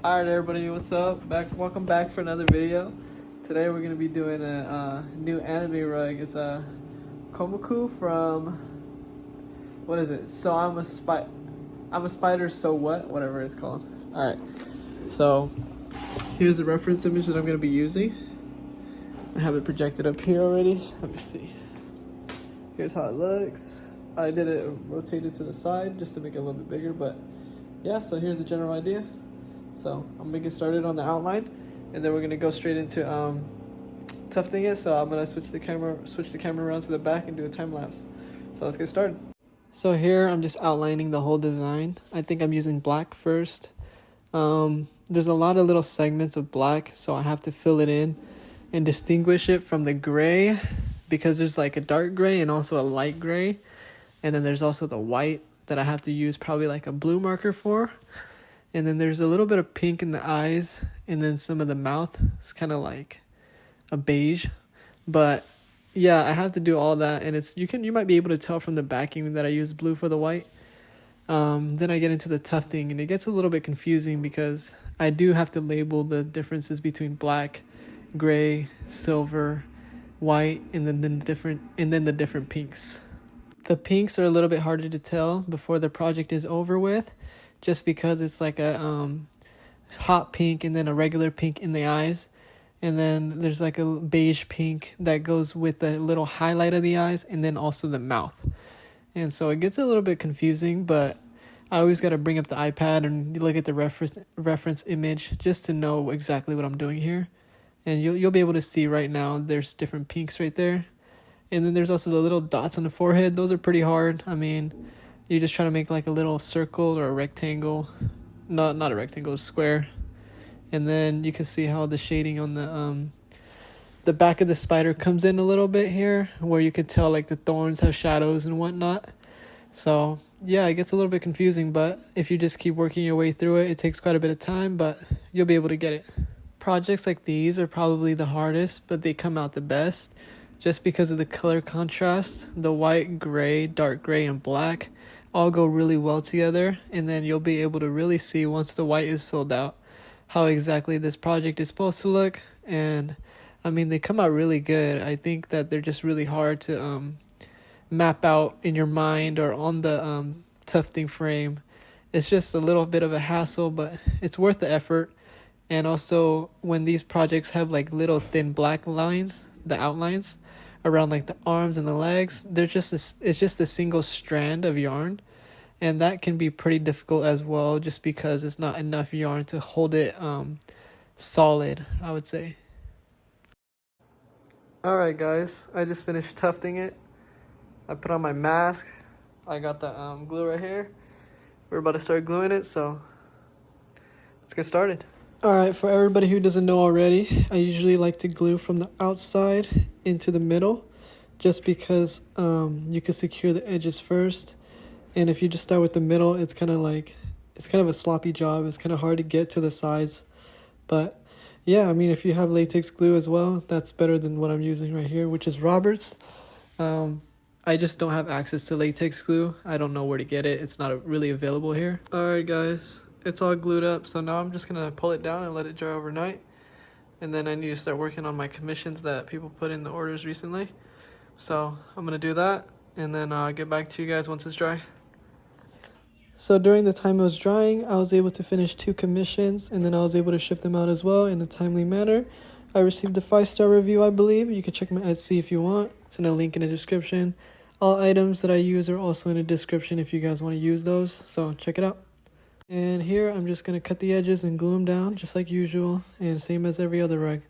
Alright everybody, what's up? Welcome back for another video. Today we're gonna be doing a new anime rug. It's a Komoku from, what is it? So I'm a spider, so what? Whatever it's called. Alright, so here's the reference image that I'm gonna be using. I have it projected up here already. Let me see. Here's how it looks. I did it rotated to the side just to make it a little bit bigger, but yeah, so here's the general idea. So I'm gonna get started on the outline, and then we're gonna go straight into tufting it. So I'm gonna switch the camera around to the back and do a time lapse. So let's get started. So here I'm just outlining the whole design. I think I'm using black first. There's a lot of little segments of black, so I have to fill it in and distinguish it from the gray, because there's like a dark gray and also a light gray, and then there's also the white that I have to use probably like a blue marker for. And then there's a little bit of pink in the eyes, and then some of the mouth is kind of like a beige. But yeah, I have to do all that, and you might be able to tell from the backing that I use blue for the white. Then I get into the tufting, and it gets a little bit confusing because I do have to label the differences between black, gray, silver, white, and then the different pinks. The pinks are a little bit harder to tell before the project is over with, just because it's like a hot pink and then a regular pink in the eyes, and then there's like a beige pink that goes with the little highlight of the eyes, and then also the mouth. And so it gets a little bit confusing, but I always got to bring up the iPad and look at the reference image just to know exactly what I'm doing here. And you'll be able to see right now there's different pinks right there. And then there's also the little dots on the forehead. Those are pretty hard. I mean, you just try to make like a little circle or a rectangle. Not a rectangle, a square. And then you can see how the shading on the back of the spider comes in a little bit here, where you could tell like the thorns have shadows and whatnot. So yeah, it gets a little bit confusing, but if you just keep working your way through it, it takes quite a bit of time, but you'll be able to get it. Projects like these are probably the hardest, but they come out the best just because of the color contrast. The white, gray, dark gray, and black all go really well together, and then you'll be able to really see once the white is filled out how exactly this project is supposed to look. And I mean, they come out really good. I think that they're just really hard to map out in your mind or on the tufting frame. It's just a little bit of a hassle, but it's worth the effort. And also, when these projects have like little thin black lines, the outlines around like the arms and the legs, it's just a single strand of yarn, and that can be pretty difficult as well, just because it's not enough yarn to hold it solid, I would say. Alright guys, I just finished tufting it. I put on my mask. I got the glue right here. We're about to start gluing it, so let's get started. Alright, for everybody who doesn't know already, I usually like to glue from the outside into the middle, just because you can secure the edges first. And if you just start with the middle, it's kind of a sloppy job. It's kind of hard to get to the sides. But yeah, I mean, if you have latex glue as well, that's better than what I'm using right here, which is Robert's. I just don't have access to latex glue. I don't know where to get it. It's not really available here. Alright guys, it's all glued up, so now I'm just gonna pull it down and let it dry overnight. And then I need to start working on my commissions that people put in the orders recently. So I'm gonna do that, and then I'll get back to you guys once it's dry. So during the time it was drying, I was able to finish 2 commissions, and then I was able to ship them out as well in a timely manner. I received a 5-star review, I believe. You can check my Etsy if you want. It's in a link in the description. All items that I use are also in the description if you guys want to use those, so check it out. And here I'm just going to cut the edges and glue them down just like usual, and same as every other rug.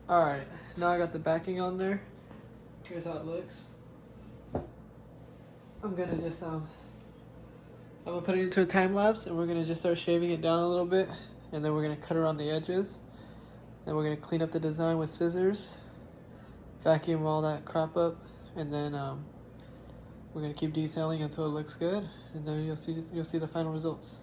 Alright, now I got the backing on there. Here's how it looks. I'm going to just I'm going to put it into a time lapse, and we're going to just start shaving it down a little bit, and then we're going to cut around the edges. Then we're going to clean up the design with scissors, vacuum all that crap up, and then we're going to keep detailing until it looks good, and then you'll see the final results.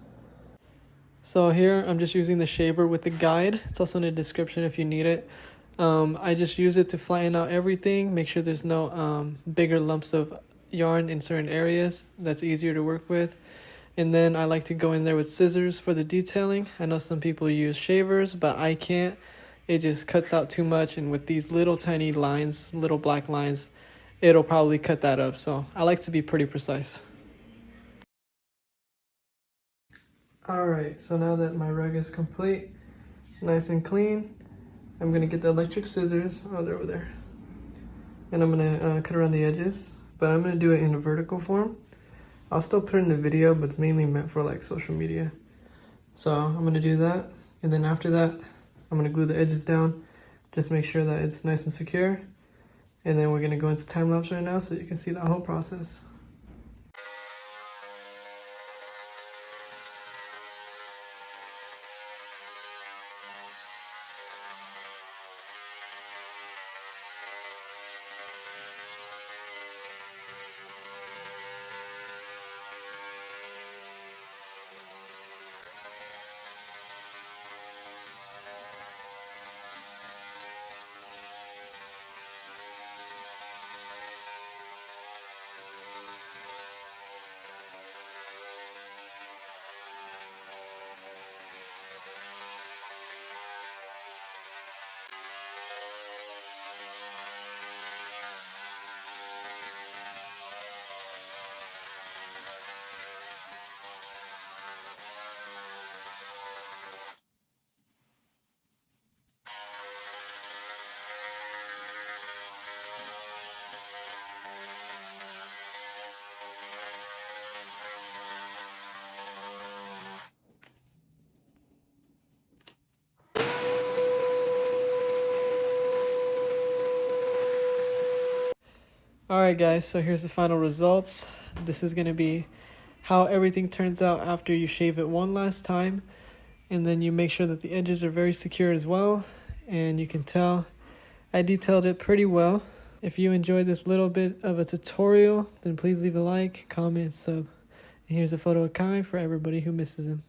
So here I'm just using the shaver with the guide. It's also in the description if you need it. I just use it to flatten out everything, make sure there's no bigger lumps of yarn in certain areas. That's easier to work with. And then I like to go in there with scissors for the detailing. I know some people use shavers, but I can't. It just cuts out too much, and with these little tiny lines, little black lines, it'll probably cut that up. So I like to be pretty precise. Alright, so now that my rug is complete, nice and clean, I'm gonna get the electric scissors. Oh, they're over there. And I'm gonna cut around the edges, but I'm gonna do it in a vertical form. I'll still put it in the video, but it's mainly meant for like social media. So I'm gonna do that, and then after that, I'm gonna glue the edges down, just make sure that it's nice and secure. And then we're gonna go into time lapse right now so you can see the whole process. Alright guys, so here's the final results. This is going to be how everything turns out after you shave it one last time. And then you make sure that the edges are very secure as well. And you can tell I detailed it pretty well. If you enjoyed this little bit of a tutorial, then please leave a like, comment, sub. And here's a photo of Kai for everybody who misses him.